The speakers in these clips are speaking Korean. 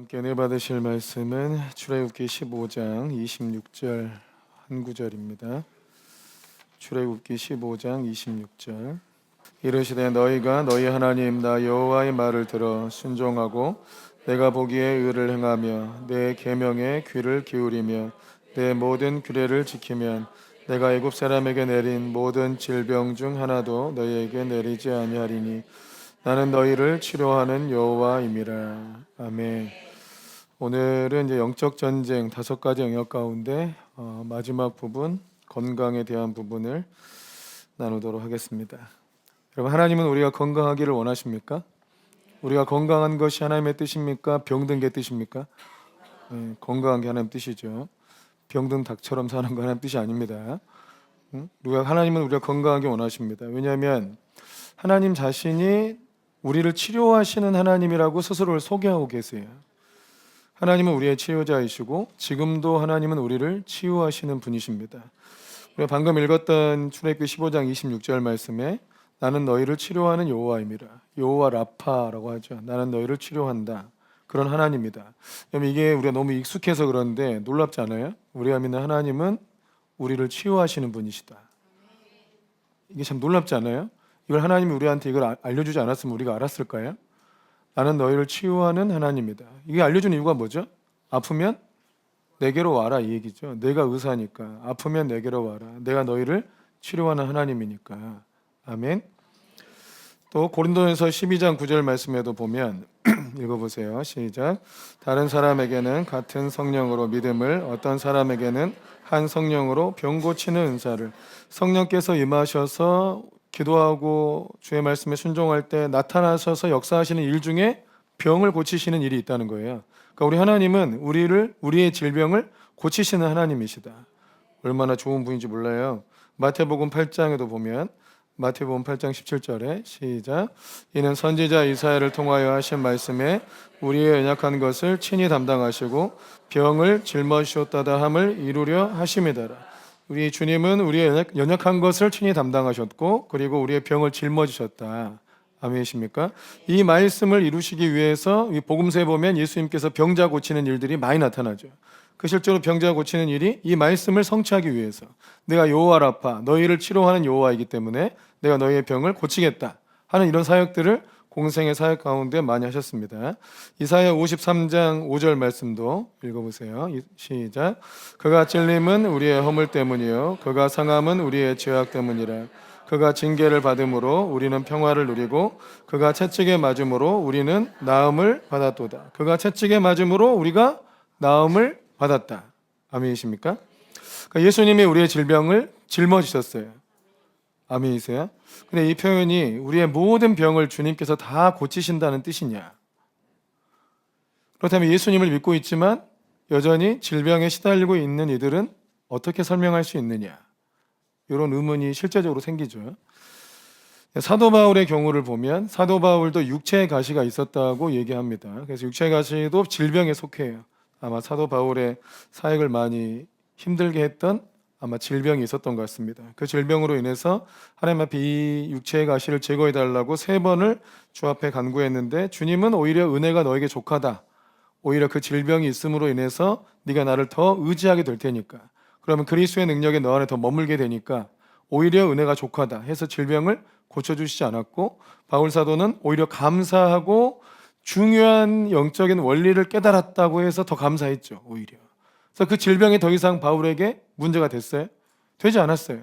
함께 은혜 받으실 말씀은 출애굽기 15장 26절 한 구절입니다. 출애굽기 15장 26절. 이르시되 너희가 너희 하나님 나 여호와의 말을 들어 순종하고 내가 보기에 의를 행하며 내 계명에 귀를 기울이며 내 모든 규례를 지키면 내가 애굽 사람에게 내린 모든 질병 중 하나도 너희에게 내리지 아니하리니 나는 너희를 치료하는 여호와임이라. 아멘. 오늘은 이제 영적 전쟁 5가지 영역 가운데 마지막 부분 건강에 대한 부분을 나누도록 하겠습니다. 여러분, 하나님은 우리가 건강하기를 원하십니까? 우리가 건강한 것이 하나님의 뜻입니까? 병든 게 뜻입니까? 건강한 게 하나님 뜻이죠. 병든 닭처럼 사는 거 하나님 뜻이 아닙니다. 하나님은 우리가 건강하게 원하십니다. 왜냐하면 하나님 자신이 우리를 치료하시는 하나님이라고 스스로를 소개하고 계세요. 하나님은 우리의 치료자이시고 지금도 하나님은 우리를 치유하시는 분이십니다. 우리가 방금 읽었던 출애굽기 15장 26절 말씀에 나는 너희를 치료하는 여호와임이라. 여호와 라파라고 하죠. 나는 너희를 치료한다. 그런 하나님이다. 이게 우리가 너무 익숙해서 그런데 놀랍지 않아요? 우리가 믿는 하나님은 우리를 치유하시는 분이시다. 이게 참 놀랍지 않아요? 이걸 하나님이 우리한테 이걸 알려주지 않았으면 우리가 알았을까요? 나는 너희를 치유하는 하나님이다. 이게 알려준 이유가 뭐죠? 아프면 내게로 와라 이 얘기죠. 내가 의사니까. 아프면 내게로 와라. 내가 너희를 치료하는 하나님이니까. 아멘. 또 고린도전서 12장 9절 말씀에도 보면 읽어보세요. 시작. 다른 사람에게는 같은 성령으로 믿음을, 어떤 사람에게는 한 성령으로 병 고치는 은사를, 성령께서 임하셔서 기도하고 주의 말씀에 순종할 때 나타나셔서 역사하시는 일 중에 병을 고치시는 일이 있다는 거예요. 그러니까 우리 하나님은 우리의 질병을 고치시는 하나님이시다. 얼마나 좋은 분인지 몰라요. 마태복음 8장에도 보면 마태복음 8장 17절에 시작. 이는 선지자 이사야를 통하여 하신 말씀에 우리의 연약한 것을 친히 담당하시고 병을 짊어지셨다다 함을 이루려 하심이더라. 우리 주님은 우리의 연약한 것을 친히 담당하셨고 그리고 우리의 병을 짊어지셨다. 아멘이십니까? 이 말씀을 이루시기 위해서 이 복음서에 보면 예수님께서 병자 고치는 일들이 많이 나타나죠. 그 실제로 병자 고치는 일이 이 말씀을 성취하기 위해서 내가 여호와 라파 너희를 치료하는 여호와이기 때문에 내가 너희의 병을 고치겠다 하는 이런 사역들을 공생의 사역 가운데 많이 하셨습니다. 이사야 53장 5절 말씀도 읽어보세요. 시작. 그가 찔림은 우리의 허물 때문이요 그가 상함은 우리의 죄악 때문이라. 그가 징계를 받음으로 우리는 평화를 누리고 그가 채찍에 맞음으로 우리는 나음을 받았도다. 그가 채찍에 맞음으로 우리가 나음을 받았다. 아멘이십니까? 그러니까 예수님이 우리의 질병을 짊어지셨어요. 아멘이세요? 근데 이 표현이 우리의 모든 병을 주님께서 다 고치신다는 뜻이냐? 그렇다면 예수님을 믿고 있지만 여전히 질병에 시달리고 있는 이들은 어떻게 설명할 수 있느냐? 이런 의문이 실제적으로 생기죠. 사도 바울의 경우를 보면 사도 바울도 육체의 가시가 있었다고 얘기합니다. 그래서 육체의 가시도 질병에 속해요. 아마 사도 바울의 사역을 많이 힘들게 했던 아마 질병이 있었던 것 같습니다. 그 질병으로 인해서 하나님 앞에 이 육체의 가시를 제거해달라고 3번을 주 앞에 간구했는데 주님은 오히려 은혜가 너에게 족하다. 오히려 그 질병이 있음으로 인해서 네가 나를 더 의지하게 될 테니까. 그러면 그리스도의 능력이 너 안에 더 머물게 되니까 오히려 은혜가 족하다 해서 질병을 고쳐주시지 않았고 바울 사도는 오히려 감사하고 중요한 영적인 원리를 깨달았다고 해서 더 감사했죠. 오히려. 그래서 그 질병이 더 이상 바울에게 문제가 됐어요? 되지 않았어요.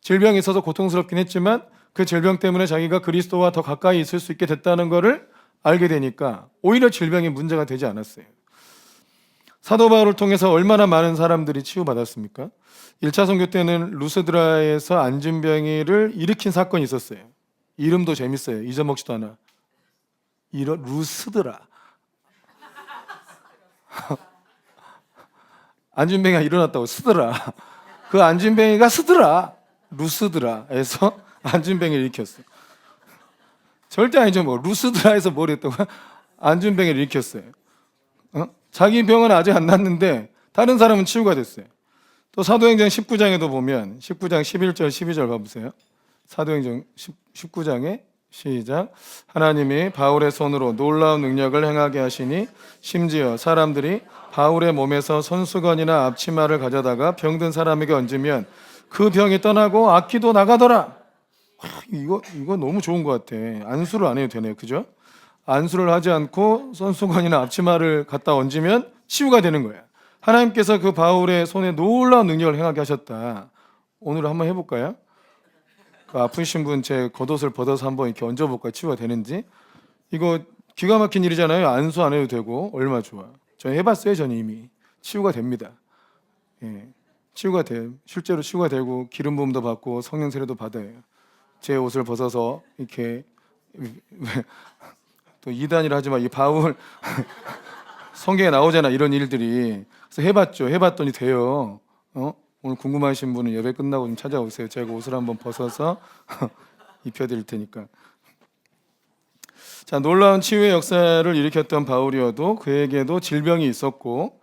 질병이 있어서 고통스럽긴 했지만 그 질병 때문에 자기가 그리스도와 더 가까이 있을 수 있게 됐다는 것을 알게 되니까 오히려 질병이 문제가 되지 않았어요. 사도 바울을 통해서 얼마나 많은 사람들이 치유받았습니까? 1차 선교 때는 루스드라에서 안진병이를 일으킨 사건이 있었어요. 이름도 재밌어요. 잊어먹지도 않아. 루스드라. 안진뱅이가 일어났다고 쓰더라. 그 안진뱅이가 쓰더라. 루스드라에서 안진뱅이를 일으켰어. 절대 아니죠. 루스드라에서 뭘 했다고? 안진뱅이를 일으켰어요. 자기 병은 아직 안 낫는데 다른 사람은 치유가 됐어요. 또 사도행전 19장에도 보면 19장 11절 12절 봐보세요. 사도행전 19장에 시작. 하나님이 바울의 손으로 놀라운 능력을 행하게 하시니 심지어 사람들이 바울의 몸에서 손수건이나 앞치마를 가져다가 병든 사람에게 얹으면 그 병이 떠나고 악기도 나가더라. 이거 너무 좋은 것 같아. 안수를 안 해도 되네요. 그죠? 안수를 하지 않고 손수건이나 앞치마를 갖다 얹으면 치유가 되는 거야. 하나님께서 그 바울의 손에 놀라운 능력을 행하게 하셨다. 오늘 한번 해볼까요? 그 아프신 분 제 겉옷을 벗어서 한번 이렇게 얹어볼까요? 치유가 되는지. 이거 기가 막힌 일이잖아요. 안수 안 해도 되고 얼마나 좋아. 저 해봤어요. 저는 이미 치유가 됩니다. 예, 치유가 돼요. 실제로 치유가 되고 기름 부음도 받고 성령 세례도 받아요. 제 옷을 벗어서 이렇게 또 이단이라 하지만 이 바울 성경에 나오잖아 이런 일들이. 그래서 해봤죠. 해봤더니 돼요. 오늘 궁금하신 분은 예배 끝나고 좀 찾아오세요. 제가 옷을 한번 벗어서 입혀드릴 테니까. 자, 놀라운 치유의 역사를 일으켰던 바울이어도 그에게도 질병이 있었고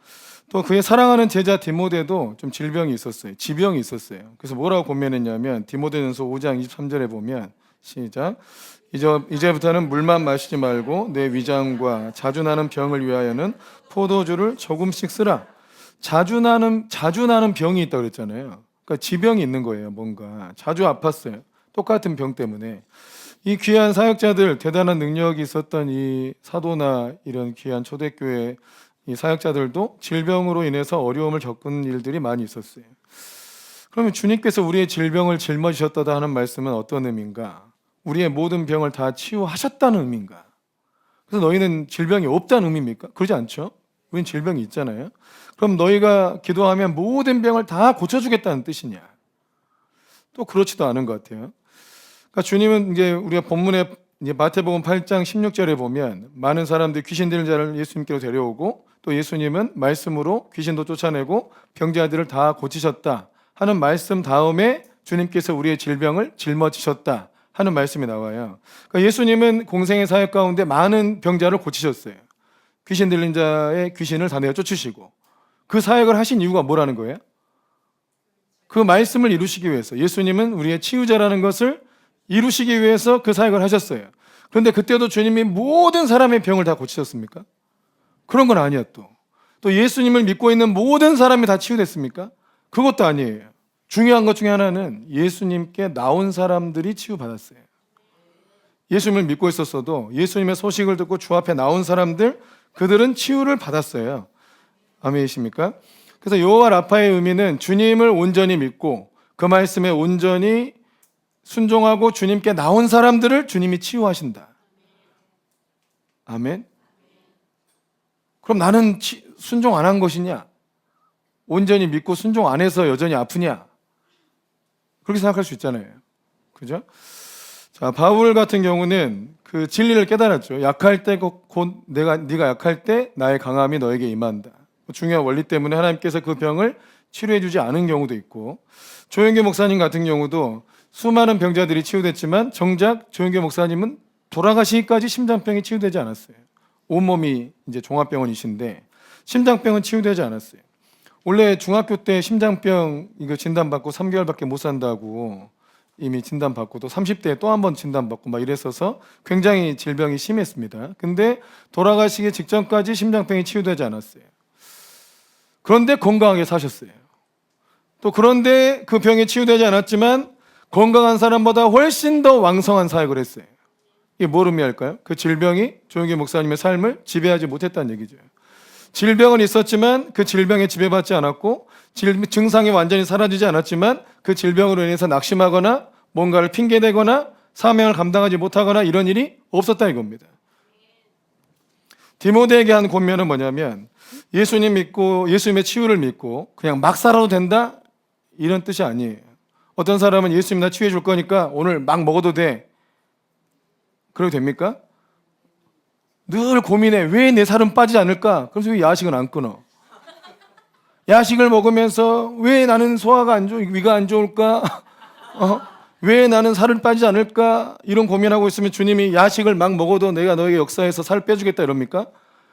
또 그의 사랑하는 제자 디모데도 좀 질병이 있었어요. 지병이 있었어요. 그래서 뭐라고 권면했냐면 디모데전서 5장 23절에 보면 시작. 이제부터는 물만 마시지 말고 내 위장과 자주 나는 병을 위하여는 포도주를 조금씩 쓰라. 자주 나는 병이 있다고 그랬잖아요. 그러니까 지병이 있는 거예요. 뭔가 자주 아팠어요. 똑같은 병 때문에. 이 귀한 사역자들, 대단한 능력이 있었던 이 사도나 이런 귀한 초대교회 이 사역자들도 질병으로 인해서 어려움을 겪은 일들이 많이 있었어요. 그러면 주님께서 우리의 질병을 짊어지셨다 하는 말씀은 어떤 의미인가? 우리의 모든 병을 다 치유하셨다는 의미인가? 그래서 너희는 질병이 없다는 의미입니까? 그러지 않죠? 우린 질병이 있잖아요. 그럼 너희가 기도하면 모든 병을 다 고쳐주겠다는 뜻이냐? 또 그렇지도 않은 것 같아요. 그러니까 주님은 이제 우리가 본문에 이제 마태복음 8장 16절에 보면 많은 사람들이 귀신 들린 자를 예수님께로 데려오고 또 예수님은 말씀으로 귀신도 쫓아내고 병자들을 다 고치셨다 하는 말씀 다음에 주님께서 우리의 질병을 짊어지셨다 하는 말씀이 나와요. 그러니까 예수님은 공생의 사역 가운데 많은 병자를 고치셨어요. 귀신 들린 자의 귀신을 다 내쫓으시고 그 사역을 하신 이유가 뭐라는 거예요? 그 말씀을 이루시기 위해서. 예수님은 우리의 치유자라는 것을 이루시기 위해서 그 사역을 하셨어요. 그런데 그때도 주님이 모든 사람의 병을 다 고치셨습니까? 그런 건 아니야. 또 예수님을 믿고 있는 모든 사람이 다 치유됐습니까? 그것도 아니에요. 중요한 것 중에 하나는 예수님께 나온 사람들이 치유받았어요. 예수님을 믿고 있었어도 예수님의 소식을 듣고 주 앞에 나온 사람들, 그들은 치유를 받았어요. 아멘이십니까? 그래서 여호와 라파의 의미는 주님을 온전히 믿고 그 말씀에 온전히 순종하고 주님께 나온 사람들을 주님이 치유하신다. 아멘. 그럼 나는 순종 안 한 것이냐? 온전히 믿고 순종 안 해서 여전히 아프냐? 그렇게 생각할 수 있잖아요. 그죠? 자, 바울 같은 경우는 그 진리를 깨달았죠. 약할 때 곧 네가 약할 때 나의 강함이 너에게 임한다. 중요한 원리 때문에 하나님께서 그 병을 치료해 주지 않은 경우도 있고, 조영규 목사님 같은 경우도 수많은 병자들이 치유됐지만 정작 조영규 목사님은 돌아가시기까지 심장병이 치유되지 않았어요. 온몸이 이제 종합병원이신데 심장병은 치유되지 않았어요. 원래 중학교 때 심장병 이거 진단받고 3개월밖에 못 산다고 이미 진단받고 또 30대에 또 한 번 진단받고 막 이랬어서 굉장히 질병이 심했습니다. 근데 돌아가시기 직전까지 심장병이 치유되지 않았어요. 그런데 건강하게 사셨어요. 또 그런데 그 병이 치유되지 않았지만 건강한 사람보다 훨씬 더 왕성한 사역을 했어요. 이게 뭘 의미할까요? 그 질병이 조영규 목사님의 삶을 지배하지 못했다는 얘기죠. 질병은 있었지만 그 질병에 지배받지 않았고 증상이 완전히 사라지지 않았지만 그 질병으로 인해서 낙심하거나 뭔가를 핑계대거나 사명을 감당하지 못하거나 이런 일이 없었다 이겁니다. 디모데에게 한 권면은 뭐냐면 예수님 믿고 예수님의 치유를 믿고 그냥 막 살아도 된다 이런 뜻이 아니에요. 어떤 사람은 예수님 나 치유해 줄 거니까 오늘 막 먹어도 돼. 그래도 됩니까? 늘 고민해. 왜 내 살은 빠지지 않을까? 그래서 왜 야식은 안 끊어? 야식을 먹으면서 왜 나는 소화가 안 좋고 위가 안 좋을까? 왜 나는 살은 빠지지 않을까? 이런 고민하고 있으면 주님이 야식을 막 먹어도 내가 너에게 역사해서 살 빼주겠다 이럽니까?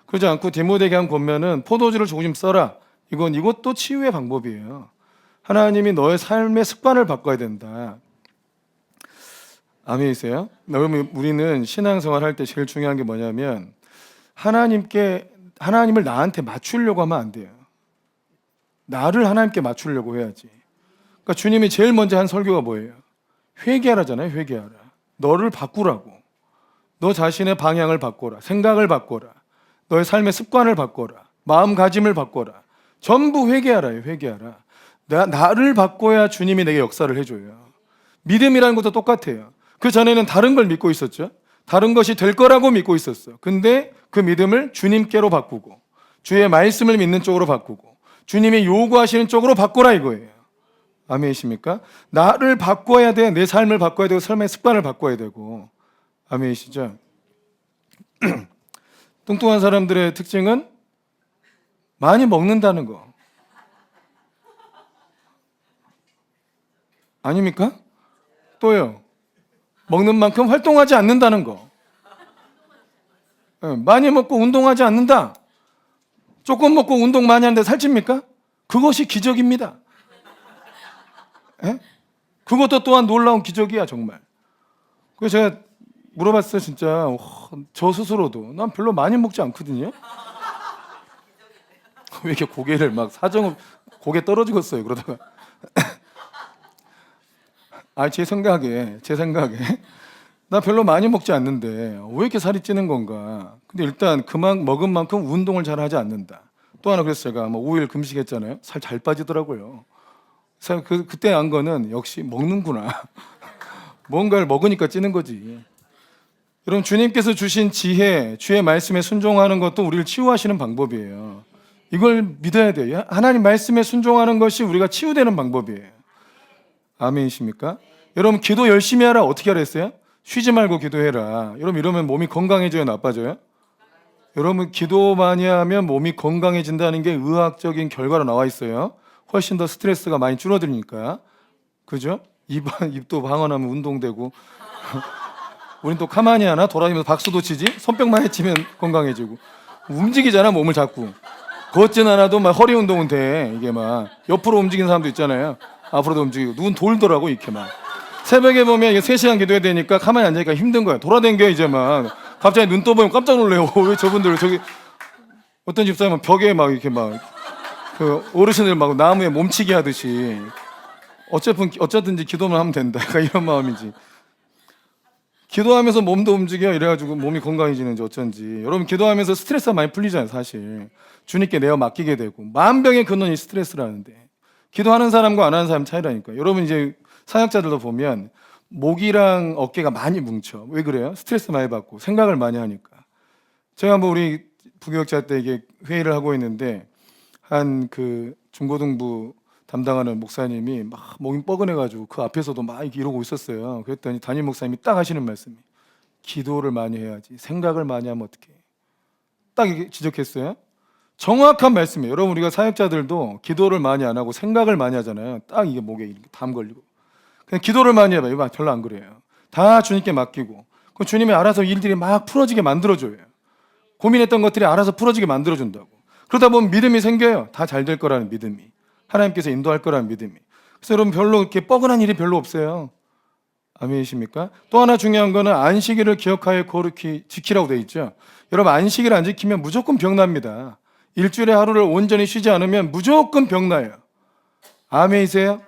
그러지 않고 디모데에게 한 권면은 포도주를 조금 써라. 이것도 치유의 방법이에요. 하나님이 너의 삶의 습관을 바꿔야 된다. 아멘이세요? 여러분, 우리는 신앙생활 할 때 제일 중요한 게 뭐냐면 하나님을 나한테 맞추려고 하면 안 돼요. 나를 하나님께 맞추려고 해야지. 그러니까 주님이 제일 먼저 한 설교가 뭐예요? 회개하라잖아요. 회개하라. 너를 바꾸라고. 너 자신의 방향을 바꿔라. 생각을 바꿔라. 너의 삶의 습관을 바꿔라. 마음가짐을 바꿔라. 전부 회개하라요. 회개하라. 나를 바꿔야 주님이 내게 역사를 해줘요. 믿음이라는 것도 똑같아요. 그 전에는 다른 걸 믿고 있었죠. 다른 것이 될 거라고 믿고 있었어. 근데 그 믿음을 주님께로 바꾸고 주의 말씀을 믿는 쪽으로 바꾸고 주님이 요구하시는 쪽으로 바꿔라 이거예요. 아멘이십니까? 나를 바꿔야 돼. 내 삶을 바꿔야 되고 삶의 습관을 바꿔야 되고. 아멘이시죠? 뚱뚱한 사람들의 특징은 많이 먹는다는 거. 아닙니까? 또요. 먹는 만큼 활동하지 않는다는 거. 많이 먹고 운동하지 않는다. 조금 먹고 운동 많이 하는데 살찝니까? 그것이 기적입니다. 에? 그것도 또한 놀라운 기적이야 정말. 그래서 제가 물어봤어요 진짜. 저 스스로도 난 별로 많이 먹지 않거든요. 왜 이렇게 고개를 막 사정없 고개 떨어지겠어요 그러다가. 제 생각에 나 별로 많이 먹지 않는데 왜 이렇게 살이 찌는 건가. 근데 일단 그만 먹은 만큼 운동을 잘 하지 않는다. 또 하나 그래서 제가 5일 금식했잖아요. 살 잘 빠지더라고요. 그때 안 거는 역시 먹는구나. 뭔가를 먹으니까 찌는 거지. 여러분 주님께서 주신 지혜, 주의 말씀에 순종하는 것도 우리를 치유하시는 방법이에요. 이걸 믿어야 돼요. 하나님 말씀에 순종하는 것이 우리가 치유되는 방법이에요. 아멘이십니까? 여러분 기도 열심히 하라. 어떻게 하라 했어요? 쉬지 말고 기도해라. 여러분 이러면 몸이 건강해져요? 나빠져요? 여러분 기도 많이 하면 몸이 건강해진다는 게 의학적인 결과로 나와 있어요. 훨씬 더 스트레스가 많이 줄어드니까. 그죠? 입도 방언하면 운동되고 우린 또 가만히 하나 돌아다니면서 박수도 치지. 손뼉 많이 치면 건강해지고. 움직이잖아 몸을 자꾸. 걷진 않아도 막 허리 운동은 돼. 이게 막 옆으로 움직이는 사람도 있잖아요. 앞으로도 움직이고 누군 돌더라고 이렇게 막. 새벽에 보면 이게 3시간 기도해야 되니까 가만히 앉으니까 힘든 거야. 돌아다녀 이제 막. 갑자기 눈 떠보면 깜짝 놀래요. 왜 저분들 저기 어떤 집사님은 벽에 막 이렇게 막 그 어르신들 막 나무에 몸치기 하듯이 어쨌든지 기도만 하면 된다. 이런 마음이지. 기도하면서 몸도 움직여 이래가지고 몸이 건강해지는지 어쩐지. 여러분 기도하면서 스트레스가 많이 풀리잖아요. 사실 주님께 내어 맡기게 되고 만병의 근원이 스트레스라는데 기도하는 사람과 안 하는 사람 차이라니까. 여러분 이제 사역자들도 보면 목이랑 어깨가 많이 뭉쳐. 왜 그래요? 스트레스 많이 받고 생각을 많이 하니까. 제가 한번 우리 부교육자 때 이게 회의를 하고 있는데 한 그 중고등부 담당하는 목사님이 막 목이 뻐근해가지고 그 앞에서도 막 이러고 있었어요. 그랬더니 담임 목사님이 딱 하시는 말씀이 기도를 많이 해야지 생각을 많이 하면 어떡해. 딱 이게 지적했어요. 정확한 말씀이에요. 여러분 우리가 사역자들도 기도를 많이 안 하고 생각을 많이 하잖아요. 딱 이게 목에 이렇게 담 걸리고. 그냥 기도를 많이 해봐요. 이거 별로 안 그래요. 다 주님께 맡기고 그 주님이 알아서 일들이 막 풀어지게 만들어줘요. 고민했던 것들이 알아서 풀어지게 만들어준다고. 그러다 보면 믿음이 생겨요. 다 잘 될 거라는 믿음이. 하나님께서 인도할 거라는 믿음이. 그래서 여러분 별로 이렇게 뻐근한 일이 별로 없어요. 아멘이십니까? 또 하나 중요한 거는 안식일을 기억하여 거룩히 지키라고 돼 있죠. 여러분 안식일 안 지키면 무조건 병납니다. 일주일에 하루를 온전히 쉬지 않으면 무조건 병나요. 아멘이세요?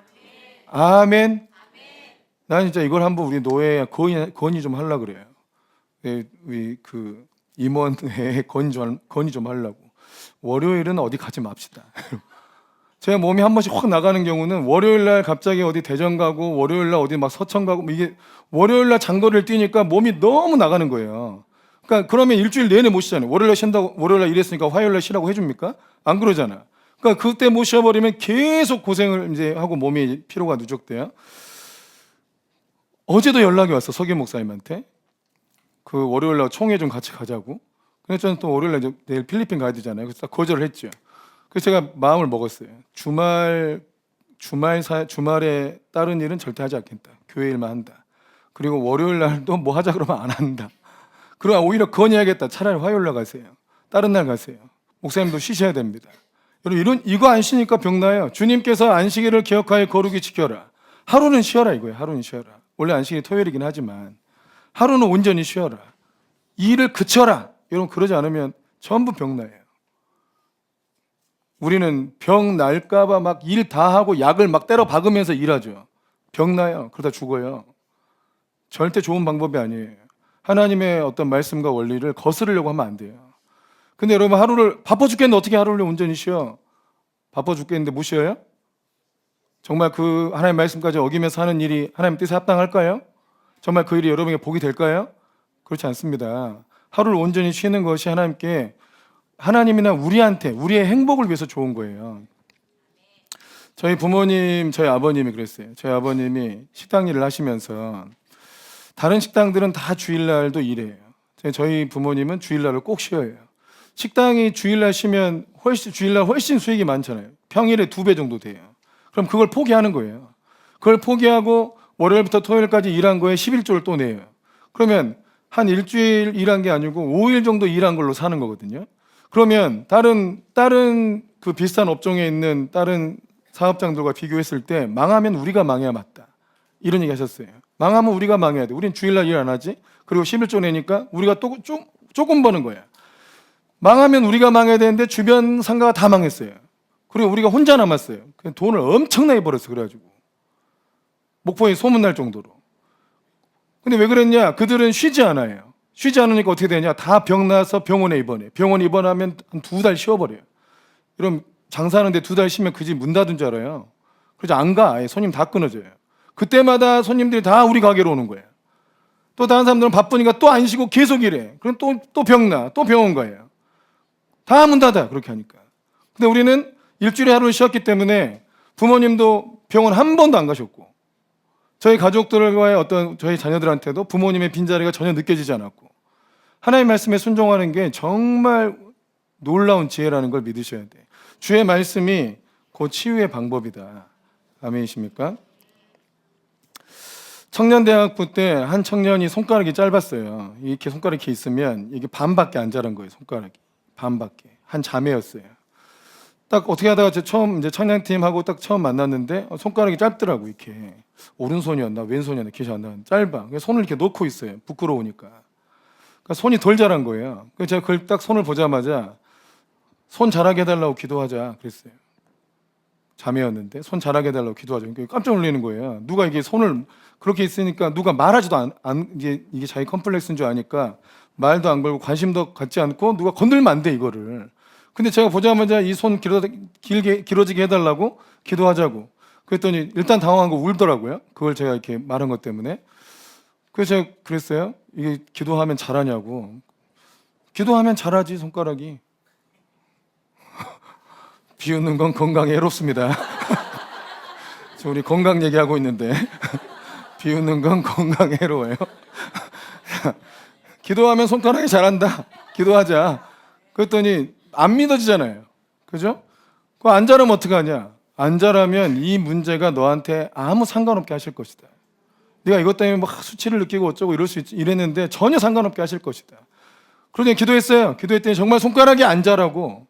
아멘. 난 진짜 이걸 한번 우리 노예에 건의 좀 하려고 그래요. 우리 그 임원회에 건의 좀 하려고. 월요일은 어디 가지 맙시다. 제가 몸이 한 번씩 확 나가는 경우는 월요일날 갑자기 어디 대전 가고 월요일날 어디 막 서천 가고 이게 월요일날 장거리를 뛰니까 몸이 너무 나가는 거예요. 그러니까 그러면 일주일 내내 못 쉬잖아요. 월요일날 쉰다고 월요일날 일했으니까 화요일날 쉬라고 해줍니까? 안 그러잖아. 그러니까 그때 못 쉬어버리면 계속 고생을 이제 하고 몸이 피로가 누적돼요. 어제도 연락이 왔어 서기 목사님한테. 그 월요일날 총회 좀 같이 가자고. 그래서 저는 또 월요일날 내일 필리핀 가야 되잖아요. 그래서 거절을 했죠. 그래서 제가 마음을 먹었어요. 주말에 다른 일은 절대 하지 않겠다. 교회 일만 한다. 그리고 월요일 날도 뭐 하자 그러면 안 한다. 그러면 오히려 건의하겠다. 차라리 화요일 날 가세요. 다른 날 가세요. 목사님도 쉬셔야 됩니다. 여러분 이거 안 쉬니까 병나요. 주님께서 안식일을 기억하여 거룩히 지켜라. 하루는 쉬어라 이거예요. 하루는 쉬어라. 원래 안식일이 토요일이긴 하지만 하루는 온전히 쉬어라. 일을 그쳐라. 여러분 그러지 않으면 전부 병나요. 우리는 병 날까봐 막 일 다 하고 약을 막 때려 박으면서 일하죠. 병나요. 그러다 죽어요. 절대 좋은 방법이 아니에요. 하나님의 어떤 말씀과 원리를 거스르려고 하면 안 돼요. 근데 여러분 하루를 바빠 죽겠는데 어떻게 하루를 온전히 쉬어? 바빠 죽겠는데 못 쉬어요? 정말 그 하나님의 말씀까지 어기면서 하는 일이 하나님 뜻에 합당할까요? 정말 그 일이 여러분에게 복이 될까요? 그렇지 않습니다. 하루를 온전히 쉬는 것이 하나님이나 우리한테 우리의 행복을 위해서 좋은 거예요. 저희 부모님, 저희 아버님이 그랬어요. 저희 아버님이 식당 일을 하시면서 다른 식당들은 다 주일날도 일해요. 저희 부모님은 주일날을 꼭 쉬어요. 식당이 주일날 쉬면 주일날 훨씬 수익이 많잖아요. 평일에 2배 정도 돼요. 그럼 그걸 포기하는 거예요. 그걸 포기하고 월요일부터 토요일까지 일한 거에 11조를 또 내요. 그러면 한 일주일 일한 게 아니고 5일 정도 일한 걸로 사는 거거든요. 그러면 다른 그 비슷한 업종에 있는 다른 사업장들과 비교했을 때 망하면 우리가 망해야 맞다. 이런 얘기 하셨어요. 망하면 우리가 망해야 돼. 우린 주일날 일 안 하지. 그리고 11조 내니까 우리가 또 조금 버는 거야. 망하면 우리가 망해야 되는데 주변 상가가 다 망했어요. 그리고 우리가 혼자 남았어요. 돈을 엄청나게 벌었어. 그래가지고 목포에 소문날 정도로. 근데 왜 그랬냐? 그들은 쉬지 않아요. 쉬지 않으니까 어떻게 되냐? 다 병나서 병원에 입원해. 병원 입원하면 한 2달 쉬어버려요. 그럼 장사하는데 2달 쉬면 그 집 문 닫은 줄 알아요. 그래서 안 가. 아예 손님 다 끊어져요. 그때마다 손님들이 다 우리 가게로 오는 거예요. 또 다른 사람들은 바쁘니까 또 안 쉬고 계속 일해. 그럼 또 병나. 또 병원 가요. 다 문 닫아. 그렇게 하니까. 근데 우리는 일주일에 하루를 쉬었기 때문에 부모님도 병원 한 번도 안 가셨고 저희 가족들과의 어떤 저희 자녀들한테도 부모님의 빈자리가 전혀 느껴지지 않았고 하나님의 말씀에 순종하는 게 정말 놀라운 지혜라는 걸 믿으셔야 돼. 주의 말씀이 그 치유의 방법이다. 아멘이십니까? 청년대학부 때 한 청년이 손가락이 짧았어요. 이렇게 손가락이 있으면 이게 반밖에 안 자란 거예요. 손가락이 반밖에. 한 자매였어요. 딱 어떻게 하다가 처음 이제 청년팀하고 딱 처음 만났는데 손가락이 짧더라고. 이렇게 오른손이었나 왼손이었나 기억이 안 나는데 짧아. 손을 이렇게 놓고 있어요. 부끄러우니까. 그러니까 손이 덜 자란 거예요. 그래서 제가 그걸 딱 손을 보자마자 손 자라게 해달라고 기도하자 그랬어요. 자매였는데 손 자라게 해달라고 기도하자. 그러니까 깜짝 놀라는 거예요. 누가 이게 손을 그렇게 있으니까 누가 말하지도 이게 자기 컴플렉스인 줄 아니까 말도 안 걸고 관심도 갖지 않고 누가 건들면 안 돼 이거를. 근데 제가 보자마자 이 손 길어지게 해달라고 기도하자고 그랬더니 일단 당황하고 울더라고요. 그걸 제가 이렇게 말한 것 때문에. 그래서 제가 그랬어요. 이게 기도하면 잘하냐고. 기도하면 잘하지 손가락이. 비웃는 건 건강에 해롭습니다. 저 우리 건강 얘기하고 있는데 비웃는 건 건강에 해로워요. 기도하면 손가락이 잘한다. 기도하자. 그랬더니 안 믿어지잖아요. 그죠? 그거 안 자라면 어떡하냐? 안 자라면 이 문제가 너한테 아무 상관없게 하실 것이다. 네가 이것 때문에 막 수치를 느끼고 어쩌고 이랬는데 전혀 상관없게 하실 것이다. 그러더니 기도했어요. 기도했더니 정말 손가락이 안 자라고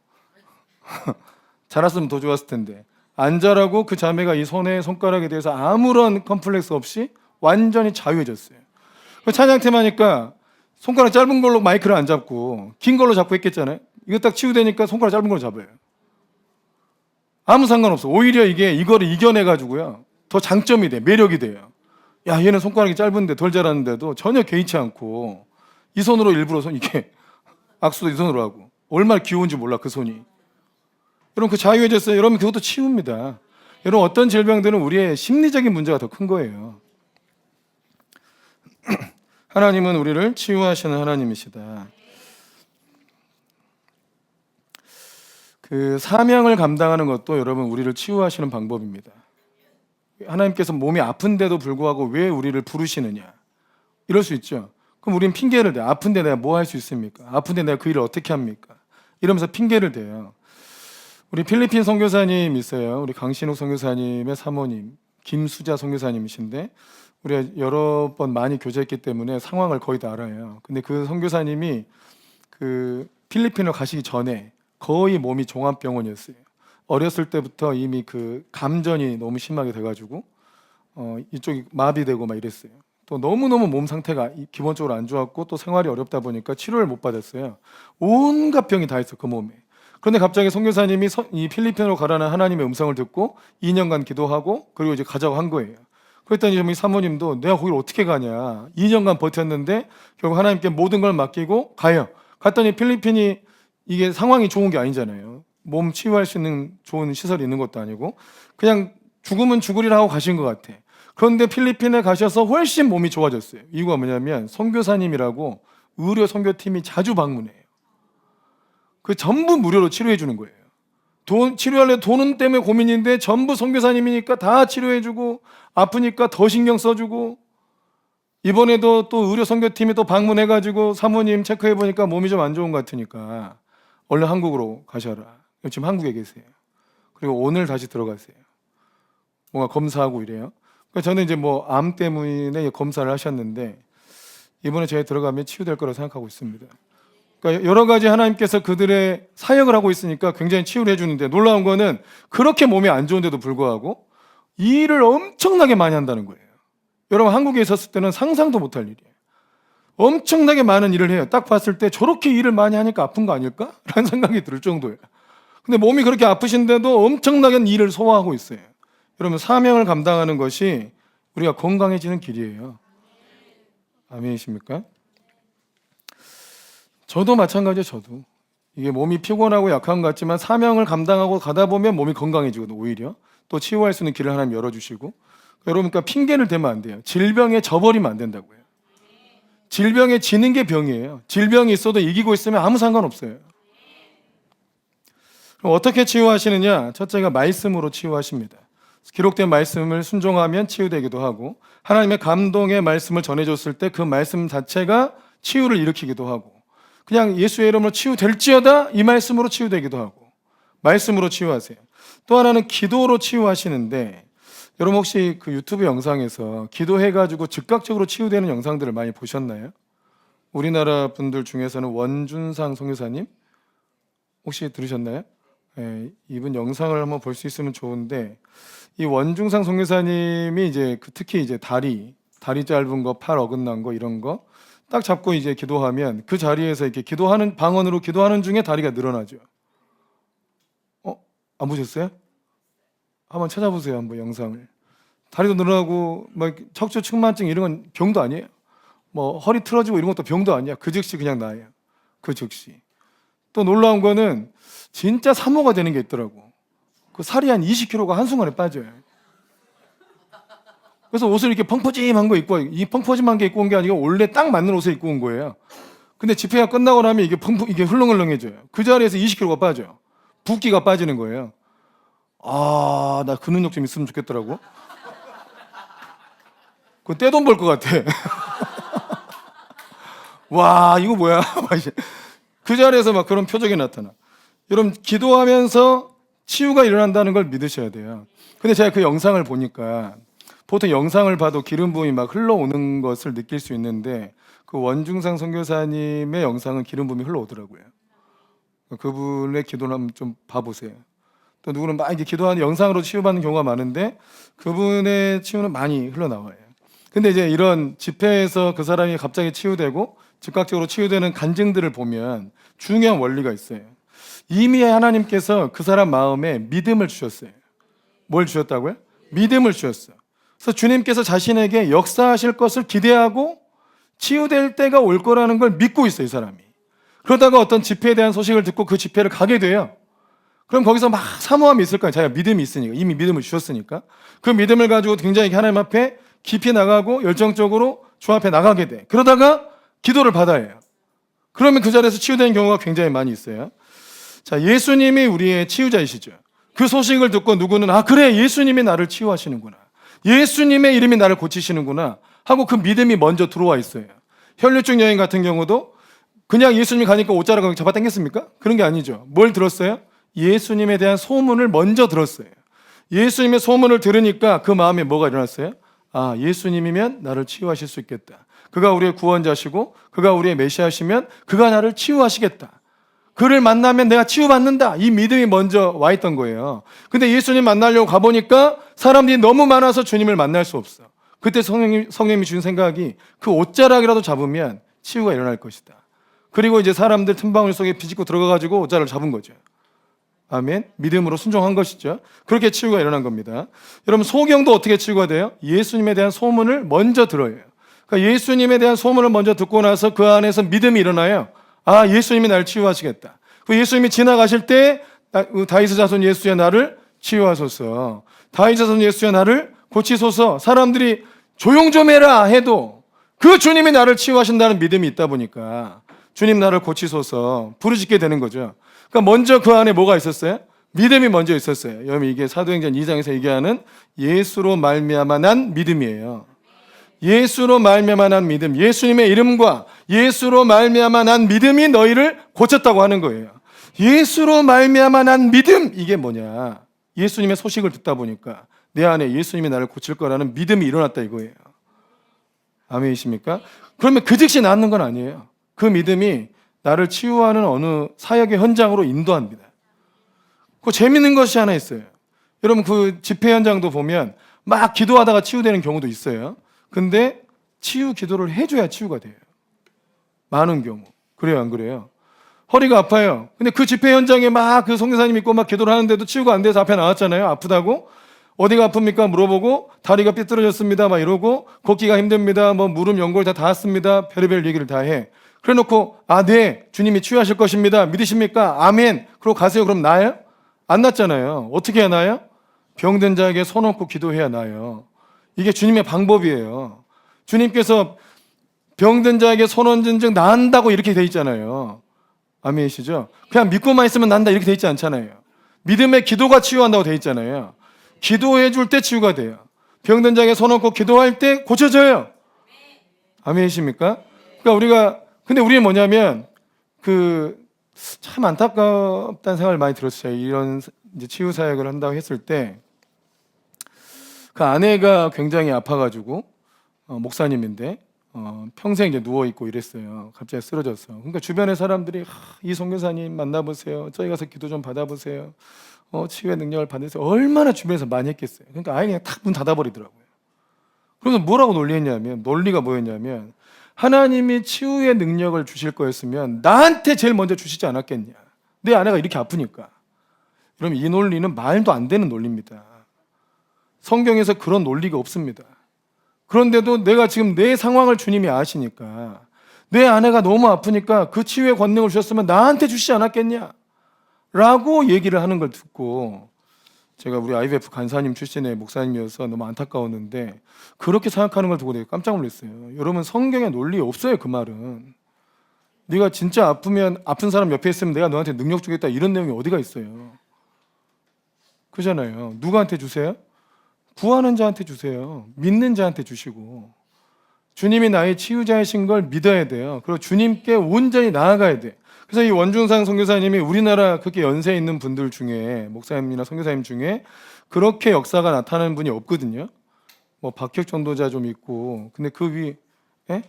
자랐으면 더 좋았을 텐데 안 자라고 그 자매가 이 손가락에 대해서 아무런 컴플렉스 없이 완전히 자유해졌어요. 찬양팀 하니까 손가락 짧은 걸로 마이크를 안 잡고 긴 걸로 잡고 했겠잖아요. 이거 딱 치유되니까 손가락 짧은 걸로 잡아요. 아무 상관없어. 오히려 이거를 이겨내가지고요. 더 장점이 돼. 매력이 돼요. 야, 얘는 손가락이 짧은데 덜 자랐는데도 전혀 개의치 않고 이 손으로 일부러 이렇게 악수도 이 손으로 하고 얼마나 귀여운지 몰라 그 손이. 여러분 그 자유해졌어요. 여러분 그것도 치유입니다. 여러분 어떤 질병들은 우리의 심리적인 문제가 더 큰 거예요. 하나님은 우리를 치유하시는 하나님이시다. 그 사명을 감당하는 것도 여러분 우리를 치유하시는 방법입니다. 하나님께서 몸이 아픈데도 불구하고 왜 우리를 부르시느냐 이럴 수 있죠. 그럼 우리는 핑계를 대요. 아픈데 내가 뭐 할 수 있습니까? 아픈데 내가 그 일을 어떻게 합니까? 이러면서 핑계를 대요. 우리 필리핀 선교사님 있어요. 우리 강신욱 선교사님의 사모님 김수자 선교사님이신데 우리가 여러 번 많이 교제했기 때문에 상황을 거의 다 알아요. 근데 그 선교사님이 그 필리핀을 가시기 전에 거의 몸이 종합병원이었어요. 어렸을 때부터 이미 그 감전이 너무 심하게 돼가지고 이쪽이 마비되고 막 이랬어요. 또 너무너무 몸 상태가 기본적으로 안 좋았고 또 생활이 어렵다 보니까 치료를 못 받았어요. 온갖 병이 다 있어 그 몸에. 그런데 갑자기 선교사님이 이 필리핀으로 가라는 하나님의 음성을 듣고 2년간 기도하고 그리고 이제 가자고 한 거예요. 그랬더니 이 사모님도 내가 거기를 어떻게 가냐. 2년간 버텼는데 결국 하나님께 모든 걸 맡기고 가요. 갔더니 필리핀이 이게 상황이 좋은 게 아니잖아요. 몸 치유할 수 있는 좋은 시설이 있는 것도 아니고 그냥 죽으면 죽으리라 하고 가신 것 같아. 그런데 필리핀에 가셔서 훨씬 몸이 좋아졌어요. 이유가 뭐냐면 선교사님이라고 의료 선교팀이 자주 방문해요. 그 전부 무료로 치료해 주는 거예요. 치료하려면 돈 때문에 고민인데 전부 선교사님이니까 다 치료해주고 아프니까 더 신경 써주고 이번에도 또 의료 선교팀이 또 방문해가지고 사모님 체크해보니까 몸이 좀 안 좋은 것 같으니까 얼른 한국으로 가셔라. 지금 한국에 계세요. 그리고 오늘 다시 들어가세요. 뭔가 검사하고 이래요. 그러니까 저는 이제 뭐 암 때문에 검사를 하셨는데 이번에 저희 들어가면 치유될 거라고 생각하고 있습니다. 그러니까 여러 가지 하나님께서 그들의 사역을 하고 있으니까 굉장히 치유를 해주는데 놀라운 거는 그렇게 몸이 안 좋은데도 불구하고 일을 엄청나게 많이 한다는 거예요. 여러분 한국에 있었을 때는 상상도 못할 일이에요. 엄청나게 많은 일을 해요. 딱 봤을 때 저렇게 일을 많이 하니까 아픈 거 아닐까? 라는 생각이 들 정도예요. 근데 몸이 그렇게 아프신데도 엄청나게 일을 소화하고 있어요. 여러분 사명을 감당하는 것이 우리가 건강해지는 길이에요. 아멘이십니까? 저도 마찬가지예요. 저도 이게 몸이 피곤하고 약한 것 같지만 사명을 감당하고 가다 보면 몸이 건강해지거든요. 오히려 또 치유할 수 있는 길을 하나님 열어주시고 여러분 그러니까 핑계를 대면 안 돼요. 질병에 져버리면 안 된다고요. 질병에 지는 게 병이에요. 질병이 있어도 이기고 있으면 아무 상관없어요. 그럼 어떻게 치유하시느냐? 첫째가 말씀으로 치유하십니다. 기록된 말씀을 순종하면 치유되기도 하고 하나님의 감동의 말씀을 전해줬을 때 그 말씀 자체가 치유를 일으키기도 하고 그냥 예수의 이름으로 치유될지어다 이 말씀으로 치유되기도 하고 말씀으로 치유하세요. 또 하나는 기도로 치유하시는데 여러분 혹시 그 유튜브 영상에서 기도해가지고 즉각적으로 치유되는 영상들을 많이 보셨나요? 우리나라 분들 중에서는 원준상 선교사님 혹시 들으셨나요? 네, 이분 영상을 한번 볼 수 있으면 좋은데 이 원중상 선교사님이 이제 특히 이제 다리 짧은 거, 팔 어긋난 거 이런 거 딱 잡고 이제 기도하면 그 자리에서 이렇게 기도하는 방언으로 기도하는 중에 다리가 늘어나죠. 안 보셨어요? 한번 찾아보세요. 한번 영상을. 다리도 늘어나고 막 척추 측만증 이런 건 병도 아니에요. 뭐 허리 틀어지고 이런 것도 병도 아니야. 그 즉시 그냥 나아요. 그 즉시. 또 놀라운 거는 진짜 사모가 되는 게 있더라고. 그 살이 한 20kg가 한순간에 빠져요. 그래서 옷을 이렇게 펑퍼짐한 거 입고 이 펑퍼짐한 게 입고 온 게 아니고 원래 딱 맞는 옷을 입고 온 거예요. 근데 집회가 끝나고 나면 이게 흘렁흘렁해져요. 그 자리에서 20kg가 빠져요. 붓기가 빠지는 거예요. 나 그 능력 좀 있으면 좋겠더라고. 그 떼돈 벌 것 같아. 와, 이거 뭐야? 그 자리에서 막 그런 표정이 나타나. 여러분, 기도하면서 치유가 일어난다는 걸 믿으셔야 돼요. 근데 제가 그 영상을 보니까 보통 영상을 봐도 기름 부음이 막 흘러오는 것을 느낄 수 있는데 그 원중상 선교사님의 영상은 기름 부음이 흘러오더라고요. 그분의 기도를 한번 좀 봐보세요. 또 누구는 막 이렇게 기도하는 영상으로 치유받는 경우가 많은데 그분의 치유는 많이 흘러나와요. 근데 이제 이런 집회에서 그 사람이 갑자기 치유되고 즉각적으로 치유되는 간증들을 보면 중요한 원리가 있어요. 이미 하나님께서 그 사람 마음에 믿음을 주셨어요. 뭘 주셨다고요? 믿음을 주셨어요. 그래서 주님께서 자신에게 역사하실 것을 기대하고 치유될 때가 올 거라는 걸 믿고 있어요, 이 사람이. 그러다가 어떤 집회에 대한 소식을 듣고 그 집회를 가게 돼요. 그럼 거기서 막 사모함이 있을 거예요. 자기가 믿음이 있으니까, 이미 믿음을 주셨으니까. 그 믿음을 가지고 굉장히 하나님 앞에 깊이 나가고 열정적으로 주 앞에 나가게 돼. 그러다가 기도를 받아야 해요. 그러면 그 자리에서 치유되는 경우가 굉장히 많이 있어요. 자, 예수님이 우리의 치유자이시죠. 그 소식을 듣고 누구는 그래, 예수님이 나를 치유하시는구나. 예수님의 이름이 나를 고치시는구나 하고 그 믿음이 먼저 들어와 있어요. 혈류증 여인 같은 경우도 그냥 예수님이 가니까 옷 자라고 잡아당겼습니까? 그런 게 아니죠. 뭘 들었어요? 예수님에 대한 소문을 먼저 들었어요. 예수님의 소문을 들으니까 그 마음에 뭐가 일어났어요? 예수님이면 나를 치유하실 수 있겠다. 그가 우리의 구원자시고 그가 우리의 메시아시면 그가 나를 치유하시겠다. 그를 만나면 내가 치유받는다. 이 믿음이 먼저 와 있던 거예요. 근데 예수님 만나려고 가보니까 사람들이 너무 많아서 주님을 만날 수 없어. 그때 성령님이 주신 생각이 그 옷자락이라도 잡으면 치유가 일어날 것이다. 그리고 이제 사람들 틈바구니 속에 비집고 들어가가지고 옷자락을 잡은 거죠. 아멘. 믿음으로 순종한 것이죠. 그렇게 치유가 일어난 겁니다. 여러분, 소경도 어떻게 치유가 돼요? 예수님에 대한 소문을 먼저 들어요. 그러니까 예수님에 대한 소문을 먼저 듣고 나서 그 안에서 믿음이 일어나요. 아, 예수님이 나를 치유하시겠다. 그 예수님이 지나가실 때 다윗의 자손 예수의 나를 치유하소서. 다윗의 자손 예수의 나를 고치소서. 사람들이 조용 좀 해라 해도 그 주님이 나를 치유하신다는 믿음이 있다 보니까 주님 나를 고치소서 부르짖게 되는 거죠. 그러니까 먼저 그 안에 뭐가 있었어요? 믿음이 먼저 있었어요. 여러분, 이게 사도행전 2장에서 얘기하는 예수로 말미암아 난 믿음이에요. 예수로 말미암아 난 믿음, 예수님의 이름과 예수로 말미암아 난 믿음이 너희를 고쳤다고 하는 거예요. 예수로 말미암아 난 믿음, 이게 뭐냐? 예수님의 소식을 듣다 보니까 내 안에 예수님이 나를 고칠 거라는 믿음이 일어났다 이거예요. 아멘이십니까? 그러면 그 즉시 낫는 건 아니에요. 그 믿음이 나를 치유하는 어느 사역의 현장으로 인도합니다. 그 재밌는 것이 하나 있어요. 여러분, 그 집회 현장도 보면 막 기도하다가 치유되는 경우도 있어요. 근데 치유 기도를 해줘야 치유가 돼요. 많은 경우. 그래요, 안 그래요? 허리가 아파요. 근데 그 집회 현장에 막 그 선교사님 있고 막 기도를 하는데도 치유가 안 돼서 앞에 나왔잖아요. 아프다고. 어디가 아픕니까? 물어보고 다리가 삐뚤어졌습니다. 막 이러고 걷기가 힘듭니다. 뭐 무릎 연골 다 닿았습니다. 별의별 얘기를 다 해. 그래 놓고 네, 주님이 치유하실 것입니다. 믿으십니까? 아멘. 그러고 가세요. 그럼 나아요? 안 낫잖아요. 어떻게 해야 나아요? 병든 자에게 손 얹고 기도해야 나아요. 이게 주님의 방법이에요. 주님께서 병든 자에게 손 얹은 즉 나은다고 이렇게 돼 있잖아요. 아멘이시죠? 그냥 믿고만 있으면 난다 이렇게 돼 있지 않잖아요. 믿음의 기도가 치유한다고 돼 있잖아요. 기도해 줄 때 치유가 돼요. 병든 자에게 손 얹고 기도할 때 고쳐져요. 아멘이십니까? 그러니까 근데 우리는 뭐냐면 참 안타깝다는 생각을 많이 들었어요. 이런 이제 치유 사역을 한다고 했을 때 그 아내가 굉장히 아파가지고 목사님인데 평생 이제 누워 있고 이랬어요. 갑자기 쓰러졌어. 그러니까 주변의 사람들이 이 선교사님 만나보세요. 저희 가서 기도 좀 받아보세요. 치유의 능력을 받으세요. 얼마나 주변에서 많이 했겠어요. 그러니까 아예 그냥 탁 문 닫아버리더라고요. 그래서 뭐라고 논리가 뭐였냐면 하나님이 치유의 능력을 주실 거였으면 나한테 제일 먼저 주시지 않았겠냐. 내 아내가 이렇게 아프니까. 그럼 이 논리는 말도 안 되는 논리입니다. 성경에서 그런 논리가 없습니다. 그런데도 내가 지금 내 상황을 주님이 아시니까 내 아내가 너무 아프니까 그 치유의 권능을 주셨으면 나한테 주시지 않았겠냐 라고 얘기를 하는 걸 듣고 제가 우리 IVF 간사님 출신의 목사님이어서 너무 안타까웠는데 그렇게 생각하는 걸 두고 되게 깜짝 놀랐어요. 여러분, 성경에 논리 없어요. 그 말은. 네가 진짜 아프면 아픈 사람 옆에 있으면 내가 너한테 능력 주겠다 이런 내용이 어디가 있어요. 그잖아요. 누구한테 주세요? 구하는 자한테 주세요. 믿는 자한테 주시고 주님이 나의 치유자이신 걸 믿어야 돼요. 그리고 주님께 온전히 나아가야 돼. 그래서 이 원중상 선교사님이 우리나라 그렇게 연세 있는 분들 중에 목사님이나 선교사님 중에 그렇게 역사가 나타나는 분이 없거든요. 뭐 박혁 전도자 좀 있고 근데 그 위에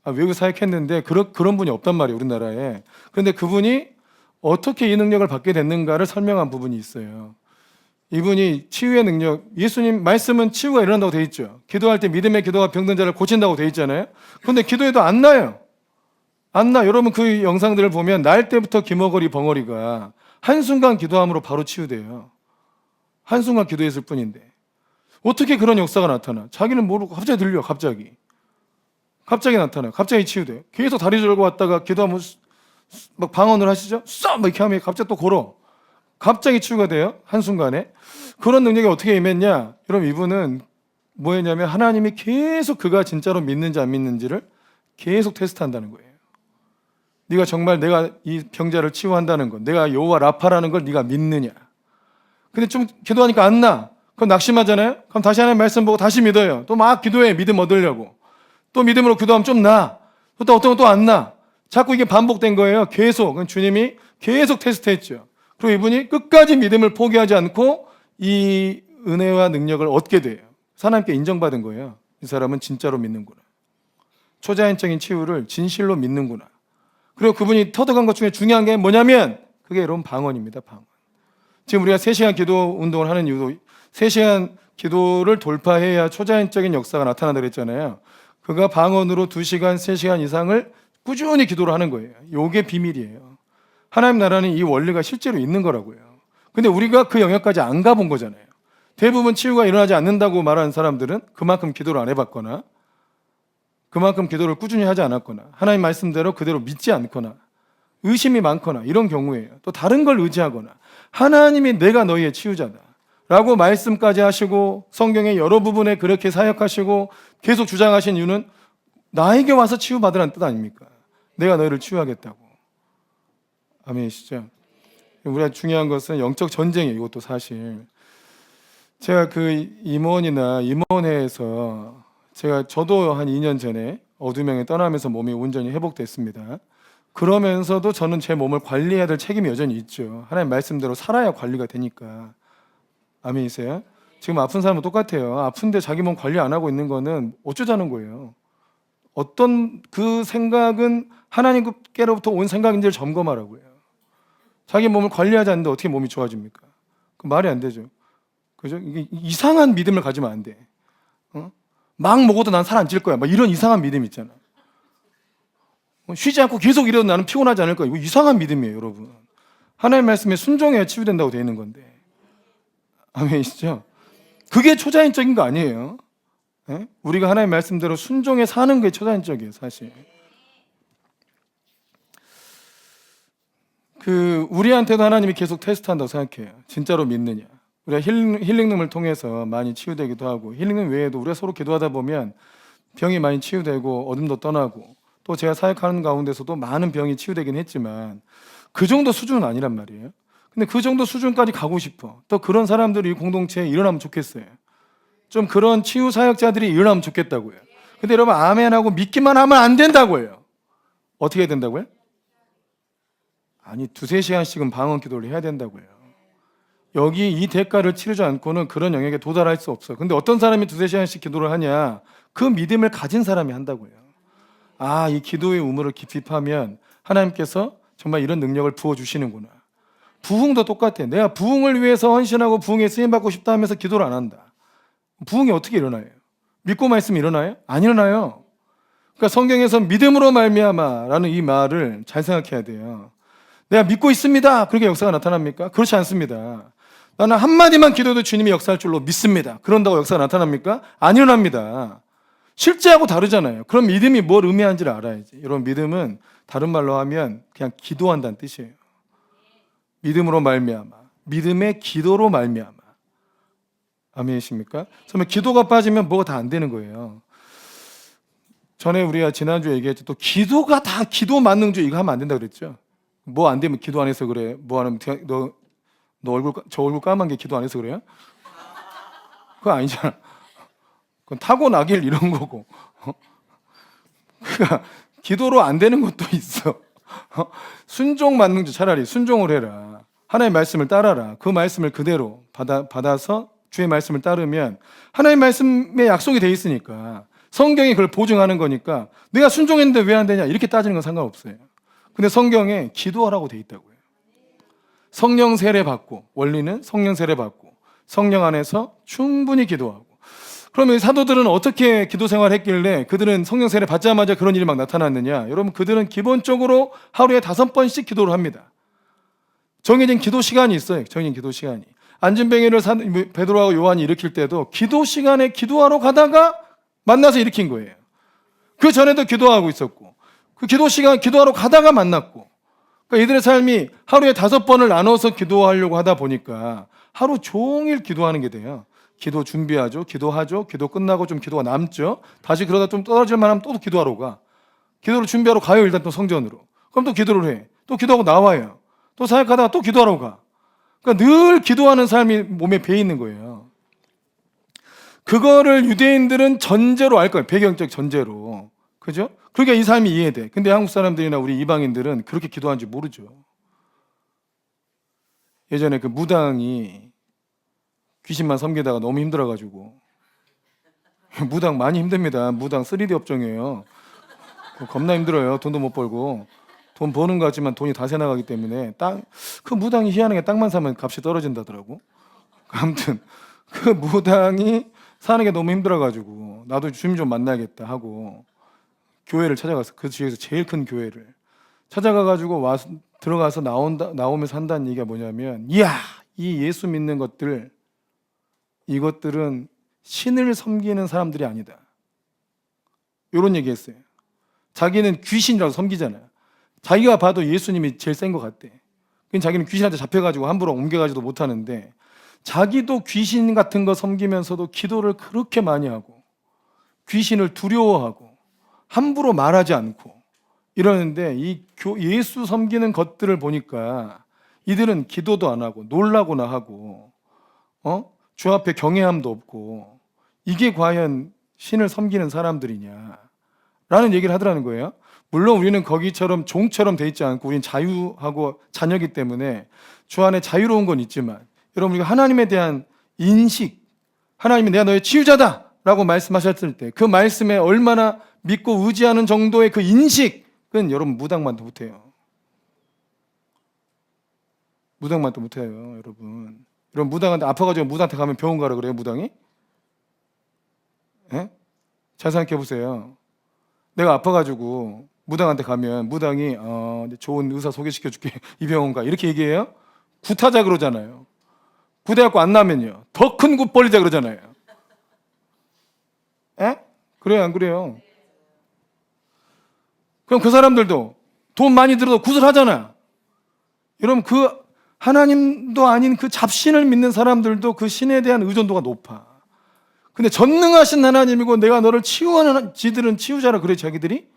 외국 사역했는데 그런 분이 없단 말이에요. 우리나라에. 그런데 그분이 어떻게 이 능력을 받게 됐는가를 설명한 부분이 있어요. 이분이 치유의 능력, 예수님 말씀은 치유가 일어난다고 돼 있죠. 기도할 때 믿음의 기도가 병든 자를 고친다고 돼 있잖아요. 그런데 기도해도 안 나요. 안 나. 여러분, 그 영상들을 보면 날 때부터 기머거리 벙어리가 한순간 기도함으로 바로 치유돼요. 한순간 기도했을 뿐인데 어떻게 그런 역사가 나타나? 자기는 모르고 갑자기 들려. 갑자기 나타나요. 갑자기 치유돼요. 계속 다리 절고 왔다가 기도하면 막 방언을 하시죠? 막 이렇게 하면 갑자기 또 걸어. 갑자기 치유가 돼요. 한순간에. 그런 능력이 어떻게 임했냐? 여러분, 이분은 뭐였냐면 하나님이 계속 그가 진짜로 믿는지 안 믿는지를 계속 테스트한다는 거예요. 네가 정말 내가 이 병자를 치유한다는 것, 내가 여호와 라파라는 걸 네가 믿느냐? 근데 좀 기도하니까 안 나. 그럼 낙심하잖아요? 그럼 다시 하나님 말씀 보고 다시 믿어요. 또 막 기도해. 믿음 얻으려고. 또 믿음으로 기도하면 좀 나. 또 어떤 건 또 안 나. 자꾸 이게 반복된 거예요. 계속. 주님이 계속 테스트했죠. 그리고 이분이 끝까지 믿음을 포기하지 않고 이 은혜와 능력을 얻게 돼요. 하나님께 인정받은 거예요. 이 사람은 진짜로 믿는구나. 초자연적인 치유를 진실로 믿는구나. 그리고 그분이 터득한 것 중에 중요한 게 뭐냐면 그게 여러분 방언입니다. 방언. 지금 우리가 3시간 기도 운동을 하는 이유도 3시간 기도를 돌파해야 초자연적인 역사가 나타난다고 그랬잖아요. 그가 방언으로 2시간, 3시간 이상을 꾸준히 기도를 하는 거예요. 이게 비밀이에요. 하나님 나라는 이 원리가 실제로 있는 거라고요. 근데 우리가 그 영역까지 안 가본 거잖아요. 대부분 치유가 일어나지 않는다고 말하는 사람들은 그만큼 기도를 안 해봤거나 그만큼 기도를 꾸준히 하지 않았거나 하나님 말씀대로 그대로 믿지 않거나 의심이 많거나 이런 경우에요. 또 다른 걸 의지하거나 하나님이 내가 너희의 치유자다 라고 말씀까지 하시고 성경의 여러 부분에 그렇게 사역하시고 계속 주장하신 이유는 나에게 와서 치유받으라는 뜻 아닙니까? 내가 너희를 치유하겠다고. 아멘이시죠? 우리가 중요한 것은 영적 전쟁이에요. 이것도 사실 제가 그 임원이나 임원회에서 저도 한 2년 전에 어두명에 떠나면서 몸이 온전히 회복됐습니다. 그러면서도 저는 제 몸을 관리해야 될 책임이 여전히 있죠. 하나님 말씀대로 살아야 관리가 되니까. 아멘이세요? 지금 아픈 사람은 똑같아요. 아픈데 자기 몸 관리 안 하고 있는 거는 어쩌자는 거예요. 어떤 그 생각은 하나님께로부터 온 생각인지를 점검하라고요. 자기 몸을 관리하지 않는데 어떻게 몸이 좋아집니까? 그 말이 안 되죠. 그죠? 이게 이상한 믿음을 가지면 안 돼. 막 먹어도 난 살 안 찔 거야. 막 이런 이상한 믿음 있잖아. 쉬지 않고 계속 이래도 나는 피곤하지 않을 거야. 이거 이상한 믿음이에요, 여러분. 하나님 말씀에 순종해야 치유된다고 되어 있는 건데. 아멘이시죠? 그게 초자연적인 거 아니에요. 예? 우리가 하나님 말씀대로 순종해 사는 게 초자연적이에요, 사실. 우리한테도 하나님이 계속 테스트한다고 생각해요. 진짜로 믿느냐. 우리가 힐링룸을 통해서 많이 치유되기도 하고 힐링룸 외에도 우리가 서로 기도하다 보면 병이 많이 치유되고 어둠도 떠나고 또 제가 사역하는 가운데서도 많은 병이 치유되긴 했지만 그 정도 수준은 아니란 말이에요. 근데 그 정도 수준까지 가고 싶어. 또 그런 사람들이 이 공동체에 일어나면 좋겠어요. 좀 그런 치유 사역자들이 일어나면 좋겠다고요. 근데 여러분 아멘하고 믿기만 하면 안 된다고요. 어떻게 해야 된다고요? 아니 2-3시간씩은 방언 기도를 해야 된다고요. 여기 이 대가를 치르지 않고는 그런 영역에 도달할 수 없어요. 근데 어떤 사람이 2-3시간씩 기도를 하냐? 그 믿음을 가진 사람이 한다고요. 아, 이 기도의 우물을 깊이 파면 하나님께서 정말 이런 능력을 부어주시는구나. 부흥도 똑같아. 내가 부흥을 위해서 헌신하고 부흥에 쓰임받고 싶다 하면서 기도를 안 한다. 부흥이 어떻게 일어나요? 믿고 말씀이 일어나요? 안 일어나요. 그러니까 성경에서 믿음으로 말미암아라는 이 말을 잘 생각해야 돼요. 내가 믿고 있습니다. 그렇게 역사가 나타납니까? 그렇지 않습니다. 나는 한마디만 기도해도 주님이 역사할 줄로 믿습니다. 그런다고 역사가 나타납니까? 안 일어납니다. 실제하고 다르잖아요. 그럼 믿음이 뭘 의미하는지를 알아야지. 여러분 믿음은 다른 말로 하면 그냥 기도한다는 뜻이에요. 믿음으로 말미암아. 믿음의 기도로 말미암아. 아멘이십니까? 그러면 기도가 빠지면 뭐가 다 안 되는 거예요. 전에 우리가 지난주에 얘기했죠. 또 기도가 다 기도 만능주 이거 하면 안 된다 그랬죠. 뭐 안 되면 기도 안 해서 그래. 뭐 안 하면 너 얼굴 저 얼굴 까만 게 기도 안 해서 그래요? 그거 아니잖아. 그건 타고나길 이런 거고. 그러니까 기도로 안 되는 것도 있어. 순종 만능주 차라리 순종을 해라. 하나님의 말씀을 따라라. 그 말씀을 그대로 받아서 주의 말씀을 따르면 하나님의 말씀에 약속이 돼 있으니까 성경이 그걸 보증하는 거니까 내가 순종했는데 왜 안 되냐 이렇게 따지는 건 상관없어요. 근데 성경에 기도하라고 돼 있다고요. 성령 세례 받고 원리는 성령 세례 받고 성령 안에서 충분히 기도하고 그러면 사도들은 어떻게 기도 생활을 했길래 그들은 성령 세례 받자마자 그런 일이 막 나타났느냐. 여러분 그들은 기본적으로 하루에 5번씩 기도를 합니다. 정해진 기도 시간이 있어요. 정해진 기도 시간이. 안진뱅이를 베드로하고 요한이 일으킬 때도 기도 시간에 기도하러 가다가 만나서 일으킨 거예요. 그 전에도 기도하고 있었고 그 기도 시간 기도하러 가다가 만났고 그러니까 이들의 삶이 하루에 5번을 나눠서 기도하려고 하다 보니까 하루 종일 기도하는 게 돼요. 기도 준비하죠. 기도하죠. 기도 끝나고 좀 기도가 남죠. 다시 그러다 좀 떨어질 만하면 또 기도하러 가. 기도를 준비하러 가요. 일단 또 성전으로. 그럼 또 기도를 해. 또 기도하고 나와요. 또 사역하다가 또 기도하러 가. 그러니까 늘 기도하는 삶이 몸에 배어 있는 거예요. 그거를 유대인들은 전제로 알 거예요. 배경적 전제로. 그죠? 그러니까 이 삶이 이해돼. 근데 한국 사람들이나 우리 이방인들은 그렇게 기도하는지 모르죠. 예전에 그 무당이 귀신만 섬기다가 너무 힘들어가지고 무당 많이 힘듭니다. 무당 3D 업종이에요. 겁나 힘들어요. 돈도 못 벌고 돈 버는 것 같지만 돈이 다 새나가기 때문에 그 무당이 희한하게 땅만 사면 값이 떨어진다더라고. 아무튼 그 무당이 사는 게 너무 힘들어가지고 나도 주님 좀 만나야겠다 하고 교회를 찾아가서 그 지역에서 제일 큰 교회를 찾아가가지고 와서 들어가서 나오면서 한다는 얘기가 뭐냐면, 이야, 이 예수 믿는 것들, 이것들은 신을 섬기는 사람들이 아니다, 이런 얘기했어요. 자기는 귀신이라고 섬기잖아요. 자기가 봐도 예수님이 제일 센 것 같대. 자기는 귀신한테 잡혀가지고 함부로 옮겨가지도 못하는데 자기도 귀신 같은 거 섬기면서도 기도를 그렇게 많이 하고 귀신을 두려워하고 함부로 말하지 않고 이러는데, 이 예수 섬기는 것들을 보니까 이들은 기도도 안 하고 놀라고나 하고 주 앞에 경외함도 없고, 이게 과연 신을 섬기는 사람들이냐 라는 얘기를 하더라는 거예요. 물론 우리는 거기처럼 종처럼 돼 있지 않고 우리는 자유하고 자녀이기 때문에 주 안에 자유로운 건 있지만, 여러분, 우리가 하나님에 대한 인식, 하나님이 내가 너의 치유자다 라고 말씀하셨을 때 그 말씀에 얼마나 믿고 의지하는 정도의 그 인식은 여러분 무당만도 못해요. 무당만도 못해요. 여러분 무당한테 아파가지고 무당한테 가면 병원 가라 그래요? 무당이? 예? 잘 생각해 보세요. 내가 아파가지고 무당한테 가면 무당이 좋은 의사 소개시켜 줄게, 이 병원 가, 이렇게 얘기해요? 굿하자 그러잖아요. 굿해갖고 안 나면요 더 큰 굿 벌리자 그러잖아요. 에? 그래요, 안 그래요? 그럼 그 사람들도 돈 많이 들어도 굿을 하잖아. 여러분, 그 하나님도 아닌 그 잡신을 믿는 사람들도 그 신에 대한 의존도가 높아. 근데 전능하신 하나님이고 내가 너를 치유하는, 지들은 치유자라 그래. 자기들이,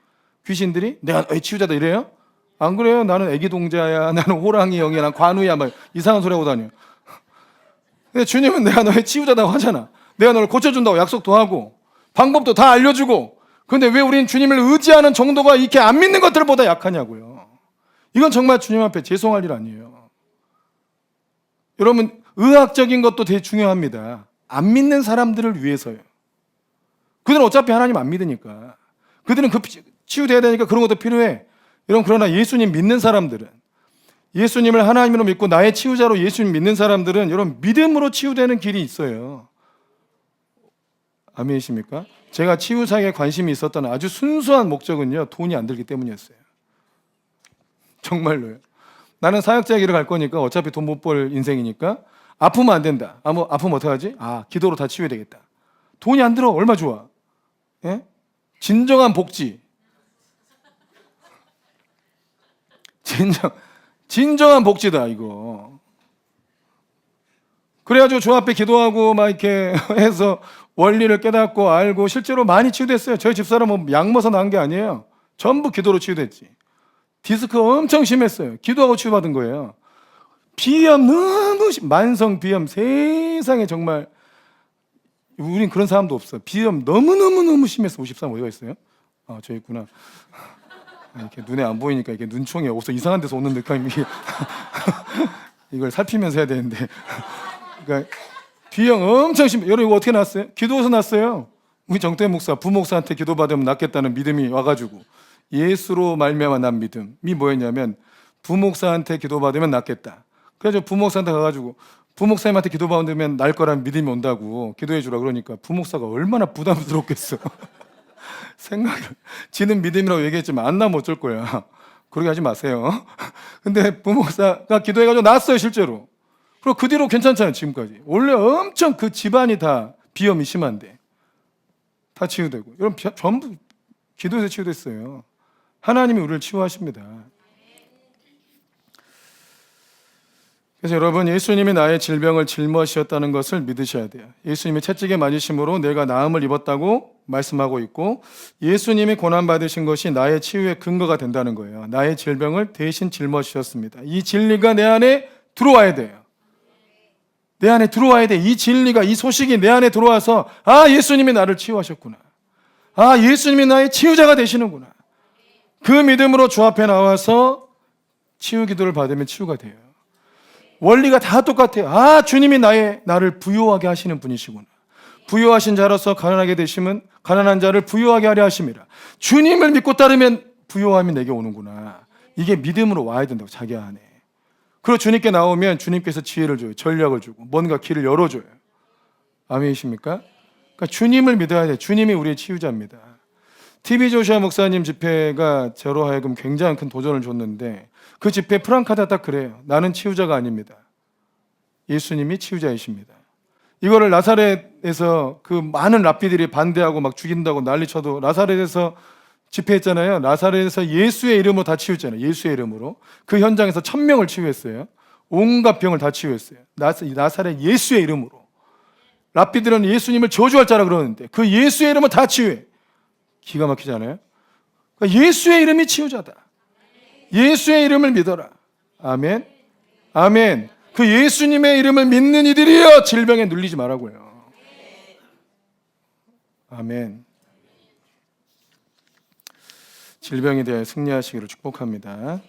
귀신들이 내가 너의 치유자다 이래요? 안 그래요? 나는 애기 동자야, 나는 호랑이 영이야, 난 관우야, 막 이상한 소리 하고 다녀. 근데 주님은 내가 너의 치유자다고 하잖아. 내가 너를 고쳐준다고 약속도 하고 방법도 다 알려주고. 근데 왜 우리는 주님을 의지하는 정도가 이렇게 안 믿는 것들보다 약하냐고요. 이건 정말 주님 앞에 죄송할 일 아니에요. 여러분, 의학적인 것도 되게 중요합니다. 안 믿는 사람들을 위해서요. 그들은 어차피 하나님 안 믿으니까, 그들은 치유돼야 되니까 그런 것도 필요해. 여러분, 그러나 예수님 믿는 사람들은, 예수님을 하나님으로 믿고 나의 치유자로 예수님 믿는 사람들은 여러분 믿음으로 치유되는 길이 있어요. 아멘이십니까? 제가 치유사에 관심이 있었던 아주 순수한 목적은요, 돈이 안 들기 때문이었어요. 정말로요. 나는 사역자 길을 갈 거니까 어차피 돈 못 벌 인생이니까 아프면 안 된다. 아프면 어떡하지? 기도로 다 치유해야 되겠다. 돈이 안 들어. 얼마 좋아. 예? 진정한 복지. 진정한 복지다 이거. 그래가지고 주 앞에 기도하고 막 이렇게 해서 원리를 깨닫고 알고 실제로 많이 치유됐어요. 저희 집사람은 약 먹어서 난 게 아니에요. 전부 기도로 치유됐지. 디스크 엄청 심했어요. 기도하고 치유받은 거예요. 비염 너무 만성 비염, 세상에 정말 우린 그런 사람도 없어. 비염 너무 심했어. 53 어디가 있어요? 저 있구나. 이렇게 눈에 안 보이니까 이렇게 눈총이 없어. 이상한 데서 오는 느낌이. 이걸 살피면서 해야 되는데. 그러니까 비염 엄청 심해. 여러분 이거 어떻게 났어요? 기도해서 났어요. 우리 정태 목사, 부목사한테 기도받으면 낫겠다는 믿음이 와가지고, 예수로 말미암아 난 믿음이 뭐였냐면 부목사한테 기도받으면 낫겠다. 그래서 부목사한테 가가지고 부목사님한테 기도받으면 날 거라는 믿음이 온다고 기도해 주라 그러니까 부목사가 얼마나 부담스럽겠어. 생각을, 지는 믿음이라고 얘기했지만 안 나면 어쩔 거야. 그러게 하지 마세요. 근데 부목사가 기도해가지고 나았어요 실제로. 그리고 그 뒤로 괜찮잖아요 지금까지. 원래 엄청 그 집안이 다 비염이 심한데 다 치유되고. 여러분 전부 기도해서 치유됐어요. 하나님이 우리를 치유하십니다. 그래서 여러분, 예수님이 나의 질병을 짊어지셨다는 것을 믿으셔야 돼요. 예수님이 채찍에 맞으심으로 내가 나음을 입었다고 말씀하고 있고, 예수님이 고난받으신 것이 나의 치유의 근거가 된다는 거예요. 나의 질병을 대신 짊어지셨습니다. 이 진리가 내 안에 들어와야 돼요. 내 안에 들어와야 돼. 이 진리가, 이 소식이 내 안에 들어와서 예수님이 나를 치유하셨구나. 예수님이 나의 치유자가 되시는구나. 그 믿음으로 주 앞에 나와서 치유 기도를 받으면 치유가 돼요. 원리가 다 똑같아요. 주님이 나를 부유하게 하시는 분이시구나. 부유하신 자로서 가난하게 되시면 가난한 자를 부유하게 하려 하심이라. 주님을 믿고 따르면 부유함이 내게 오는구나. 이게 믿음으로 와야 된다고, 자기 안에. 그리고 주님께 나오면 주님께서 지혜를 줘요. 전략을 주고 뭔가 길을 열어줘요. 아멘이십니까? 그러니까 주님을 믿어야 돼요. 주님이 우리의 치유자입니다. TV 조슈아 목사님 집회가 저로 하여금 굉장히 큰 도전을 줬는데 그 집회 프랑카드가 딱 그래요. 나는 치유자가 아닙니다. 예수님이 치유자이십니다. 이거를 나사렛에서 그 많은 랍비들이 반대하고 막 죽인다고 난리쳐도 나사렛에서 집회했잖아요. 나사렛에서 예수의 이름으로 다 치유했잖아요. 예수의 이름으로. 그 현장에서 1000명을 치유했어요. 온갖 병을 다 치유했어요. 나사렛 예수의 이름으로. 랍비들은 예수님을 저주할 자라 그러는데 그 예수의 이름은 다 치유해. 기가 막히잖아요. 그러니까 예수의 이름이 치유자다. 예수의 이름을 믿어라. 아멘. 아멘. 그 예수님의 이름을 믿는 이들이여 질병에 눌리지 말라고요. 아멘. 질병에 대해 승리하시기를 축복합니다.